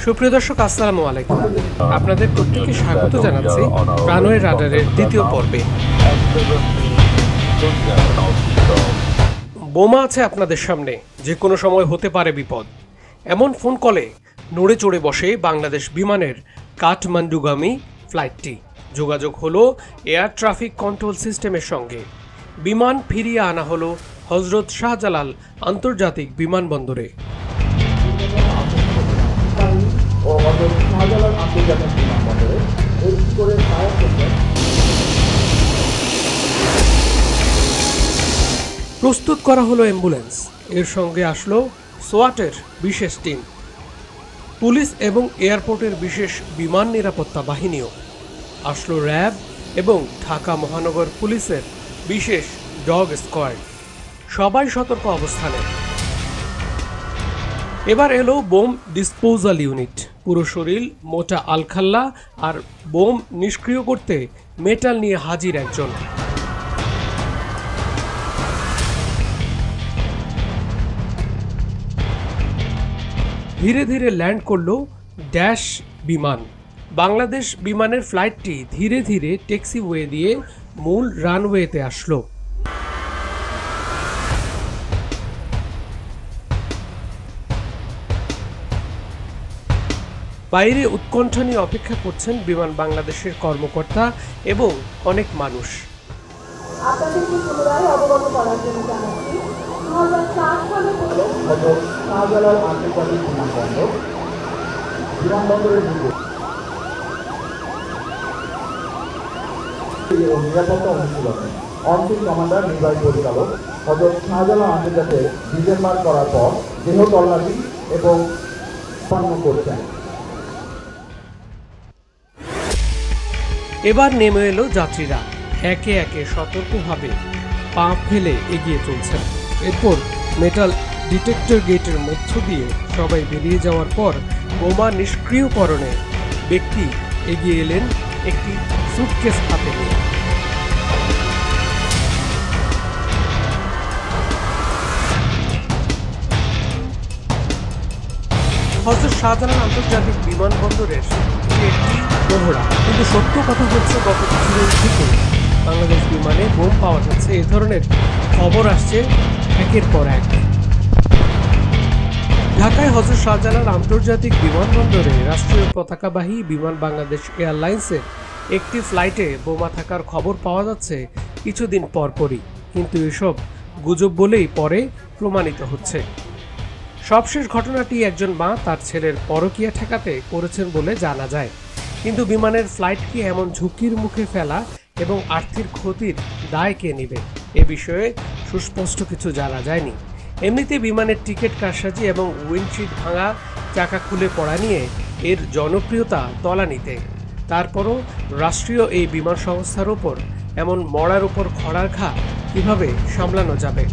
সুপ্রিয় দর্শক, আসসালামু আলাইকুম। আপনাদের প্রত্যেককে স্বাগত জানাচ্ছি প্রাণয়ের রাডারের দ্বিতীয় পর্বে। বোমা আছে আপনাদের সামনে, যে কোনো সময় হতে পারে বিপদ। এমন ফোন কলে নড়ে চড়ে বসে বাংলাদেশ বিমানের কাঠমান্ডুগামী ফ্লাইটটি। যোগাযোগ হলো এয়ার ট্রাফিক কন্ট্রোল সিস্টেমের সঙ্গে। বিমান ফিরিয়ে আনা হলো হজরত শাহজালাল আন্তর্জাতিক বিমানবন্দরে। প্রস্তুত করা হলো অ্যাম্বুলেন্স, এর সঙ্গে আসলো সোয়াটের বিশেষ টিম, পুলিশ এবং এয়ারপোর্টের বিশেষ বিমান নিরাপত্তা বাহিনীও। আসলো র্যাব এবং ঢাকা মহানগর পুলিশের বিশেষ ডগ স্কোয়াড। সবাই সতর্ক অবস্থানে। এবার এলো বোম ডিসপোজাল ইউনিট। পুরো শরীর মোটা আলখাল্লা আর বোম নিষ্ক্রিয় করতে মেটাল নিয়ে হাজির একজন। ধীরে ধীরে ল্যান্ড করলো ড্যাশ বিমান। বাংলাদেশ বিমানের ফ্লাইটটি ধীরে ধীরে ট্যাক্সিওয়ে দিয়ে মূল রানওয়েতে আসলো। বাইরে উৎকণ্ঠা নিয়ে অপেক্ষা করছেন বিমান বাংলাদেশের কর্মকর্তা এবং অনেক মানুষ। আপনাদেরকে পুনরায় অবগত করার জন্য জানাচ্ছি 2004 সালে শাহজালাল আন্তর্জাতিক বিমানবন্দরের নিরাপত্তা অনুশীলনে অন্তিম কমান্ডার নির্বাহী পরিচালক হযরত শাহজালাল আন্তর্জাতিক ডিসেম্বর করার পর দেহ তল্লাশি এবং সম্পন্ন করছেন। এবার নেমে এলো যাত্রীরা, একে একে সতর্কভাবে পা ফেলে এগিয়ে চলছেন। এরপর মেটাল ডিটেক্টর গেটের মধ্য দিয়ে সবাই বেরিয়ে যাওয়ার পর বোমা নিষ্ক্রিয়করণে ব্যক্তি এগিয়ে এলেন একটি সুটকেস হাতে নিয়ে। হযরত শাহজালাল আন্তর্জাতিক বিমানবন্দরের একটি মহড়া। কিন্তু সত্য কথা হচ্ছে, গত কিছুদিন থেকে বাংলাদেশ বিমানে বোম পাওয়া যাচ্ছে। এ ধরনের খবর আসছে একের পর এক। ঢাকায় হযরত শাহজালাল আন্তর্জাতিক বিমানবন্দরে রাষ্ট্রীয় পতাকাবাহী বিমান বাংলাদেশ এয়ারলাইন্সের একটি ফ্লাইটে বোমা থাকার খবর পাওয়া যাচ্ছে কিছুদিন পরপরই। কিন্তু এসব গুজব বলেই পরে প্রমাণিত হচ্ছে। সবশেষ ঘটনাটি একজন মা তার ছেলের পরকীয়া ঠেকাতে করেছেন বলে জানা যায়। কিন্তু বিমানের ফ্লাইটকে এমন ঝুঁকির মুখে ফেলা এবং আর্থিক ক্ষতির দায় কে নেবে, এ বিষয়ে সুস্পষ্ট কিছু জানা যায়নি। এমনিতে বিমানের টিকিট কারসাজি এবং উইন্ডশিট ভাঙা, চাকা খুলে পড়া নিয়ে এর জনপ্রিয়তা তলানিতে। তারপরও রাষ্ট্রীয় এই বিমান সংস্থার ওপর এমন মরার উপর খড়ার ঘা কিভাবে সামলানো যাবে?